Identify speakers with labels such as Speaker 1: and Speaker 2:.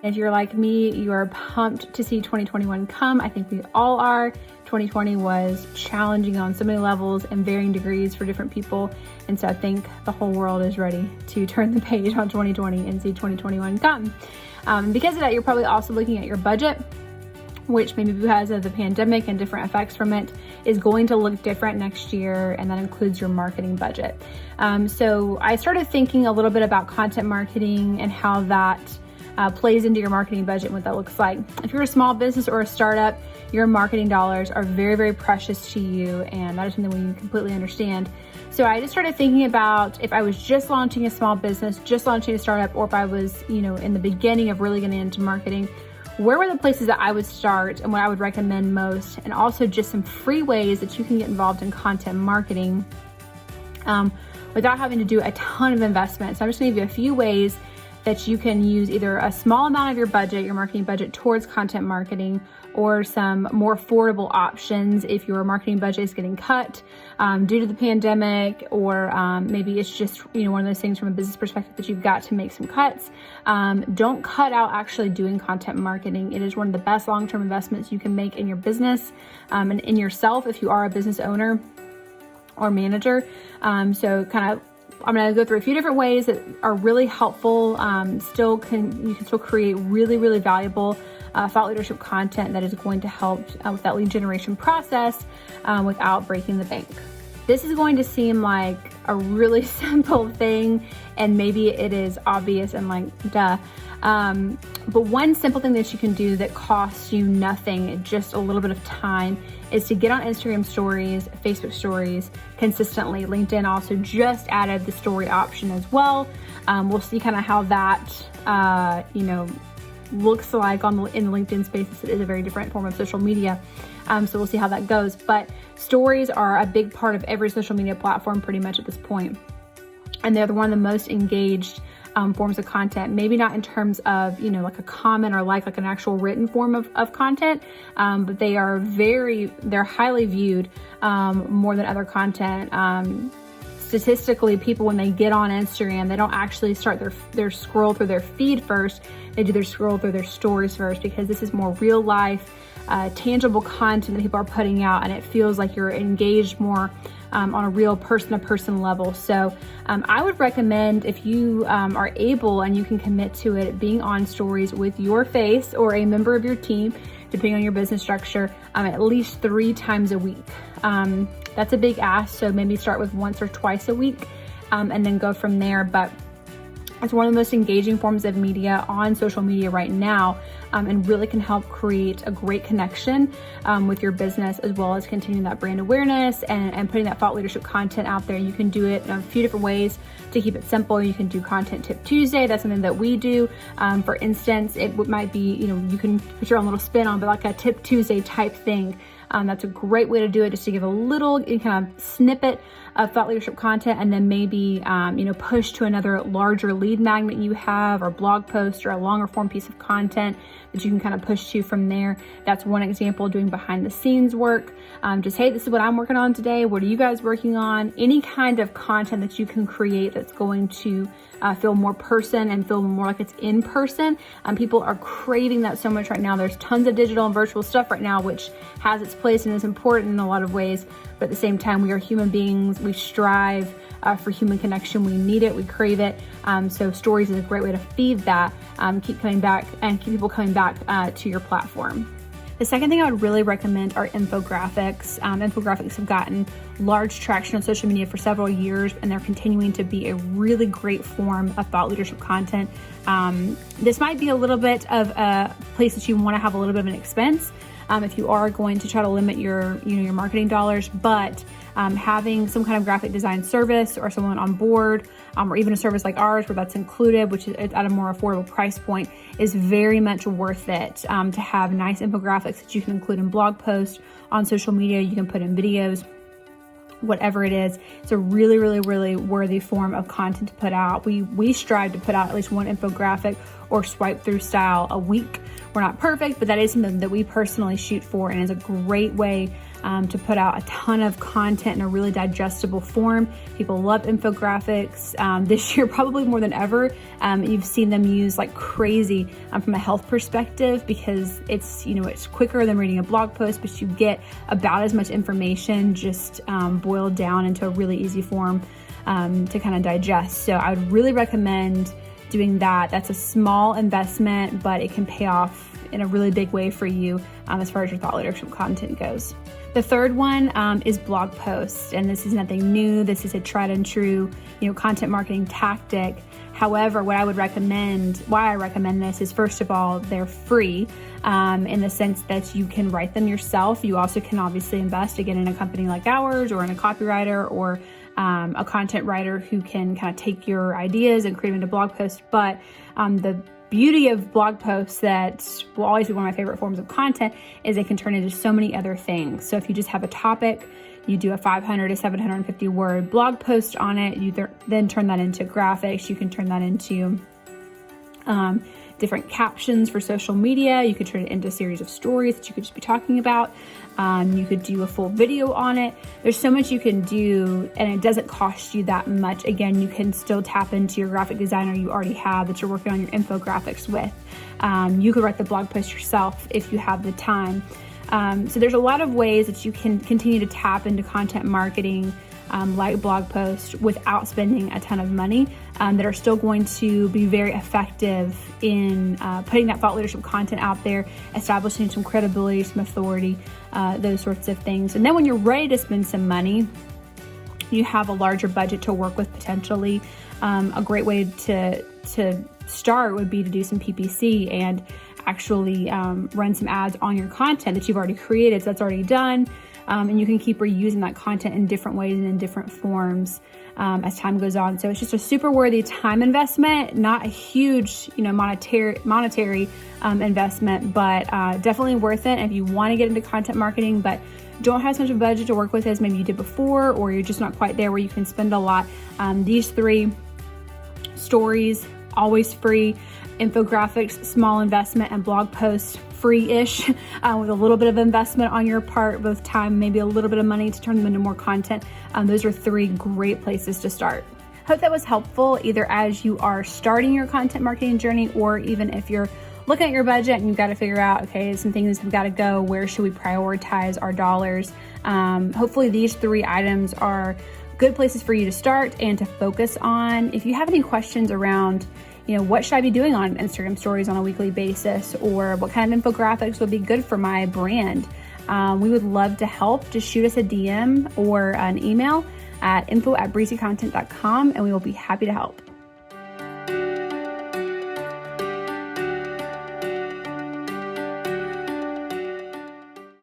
Speaker 1: If you're like me, you are pumped to see 2021 come. I think we all are. 2020 was challenging on so many levels and varying degrees for different people. And so I think the whole world is ready to turn the page on 2020 and see 2021 come. Because of that, you're probably also looking at your budget, which maybe because of the pandemic and different effects from it is going to look different next year. And that includes your marketing budget. So I started thinking a little bit about content marketing and how that plays into your marketing budget and what that looks like. If you're a small business or a startup, your marketing dollars are very, very precious to you. And that is something we completely understand. So I just started thinking about if I was just launching a small business, just launching a startup, or if I was, in the beginning of really getting into marketing, where were the places that I would start and what I would recommend most, and also just some free ways that you can get involved in content marketing without having to do a ton of investment. So I'm just gonna give you a few ways that you can use either a small amount of your budget, your marketing budget, towards content marketing, or some more affordable options if your marketing budget is getting cut due to the pandemic, or maybe it's just one of those things from a business perspective that you've got to make some cuts. Don't cut out actually doing content marketing. It is one of the best long-term investments you can make in your business and in yourself if you are a business owner or manager. I'm going to go through a few different ways that are really helpful. You can still create really, really valuable thought leadership content that is going to help with that lead generation process without breaking the bank. This is going to seem like a really simple thing, and maybe it is obvious and like, duh. But one simple thing that you can do that costs you nothing, just a little bit of time, is to get on Instagram stories, Facebook stories consistently. LinkedIn also just added the story option as well. We'll see kind of how that, looks like in the LinkedIn space. It is a very different form of social media. So we'll see how that goes. But stories are a big part of every social media platform pretty much at this point. And they're one of the most engaged forms of content, maybe not in terms of, like a comment or like an actual written form of content, but they're highly viewed more than other content. Statistically, people, when they get on Instagram, they don't actually start their scroll through their feed first. They do their scroll through their stories first, because this is more real life, tangible content that people are putting out, and it feels like you're engaged more on a real person-to-person level. So I would recommend, if you are able and you can commit to it, being on stories with your face or a member of your team, depending on your business structure, at least 3 times a week. That's a big ask, so maybe start with once or twice a week and then go from there. But it's one of the most engaging forms of media on social media right now, and really can help create a great connection with your business, as well as continuing that brand awareness and putting that thought leadership content out there. You can do it in a few different ways to keep it simple. You can do Content Tip Tuesday. That's something that we do. For instance, it might be, you can put your own little spin on, but like a Tip Tuesday type thing. That's a great way to do it, just to give a little kind of snippet of thought leadership content, and then maybe, push to another larger lead magnet you have, or blog post, or a longer form piece of content that you can kind of push to from there. That's one example, doing behind the scenes work. Just, hey, this is what I'm working on today. What are you guys working on? Any kind of content that you can create that's going to feel more person and feel more like it's in person. People are craving that so much right now. There's tons of digital and virtual stuff right now, which has its place and is important in a lot of ways. But at the same time, we are human beings. We strive for human connection. We need it. We crave it. So stories is a great way to feed that, keep coming back and keep people coming back to your platform. The second thing I would really recommend are infographics. Infographics have gotten large traction on social media for several years, and they're continuing to be a really great form of thought leadership content. This might be a little bit of a place that you want to have a little bit of an expense if you are going to try to limit your marketing dollars, but having some kind of graphic design service or someone on board, or even a service like ours where that's included, which is at a more affordable price point, is very much worth it. To have nice infographics that you can include in blog posts, on social media, you can put in videos, whatever it is. It's a really, really, really worthy form of content to put out. We strive to put out at least one infographic or swipe through style a week. We're not perfect, but that is something that we personally shoot for, and is a great way to put out a ton of content in a really digestible form. People love infographics. This year, probably more than ever, you've seen them used like crazy from a health perspective, because it's quicker than reading a blog post, but you get about as much information just boiled down into a really easy form to kind of digest. So I would really recommend doing that. That's a small investment, but it can pay off in a really big way for you as far as your thought leadership content goes. The third one is blog posts, and this is nothing new. This is a tried and true, content marketing tactic. However, why I recommend this is, first of all, they're free in the sense that you can write them yourself. You also can obviously invest again in a company like ours, or in a copywriter, or a content writer who can kind of take your ideas and create them into blog posts. But the beauty of blog posts, that will always be one of my favorite forms of content, is they can turn into so many other things. So if you just have a topic, you do a 500 to 750 word blog post on it. You then turn that into graphics. You can turn that into different captions for social media. You could turn it into a series of stories that you could just be talking about. You could do a full video on it. There's so much you can do, and it doesn't cost you that much. Again, you can still tap into your graphic designer you already have that you're working on your infographics with. You could write the blog post yourself if you have the time. So there's a lot of ways that you can continue to tap into content marketing, like blog posts, without spending a ton of money, that are still going to be very effective in putting that thought leadership content out there, establishing some credibility, some authority, those sorts of things. And then when you're ready to spend some money, you have a larger budget to work with potentially. A great way to start would be to do some PPC and actually run some ads on your content that you've already created. So that's already done. And you can keep reusing that content in different ways and in different forms as time goes on. So it's just a super worthy time investment, not a huge, monetary investment, but definitely worth it if you want to get into content marketing, but don't have as much of a budget to work with as maybe you did before, or you're just not quite there where you can spend a lot. These three: stories, always free; infographics, small investment; and blog posts, free-ish, with a little bit of investment on your part, both time, maybe a little bit of money to turn them into more content. Those are three great places to start. Hope that was helpful, either as you are starting your content marketing journey, or even if you're looking at your budget and you've got to figure out, okay, some things have got to go. Where should we prioritize our dollars? Hopefully these three items are good places for you to start and to focus on. If you have any questions around, what should I be doing on Instagram stories on a weekly basis, or what kind of infographics would be good for my brand, we would love to help. Just shoot us a DM or an email at info@breezycontent.com, and we will be happy to help.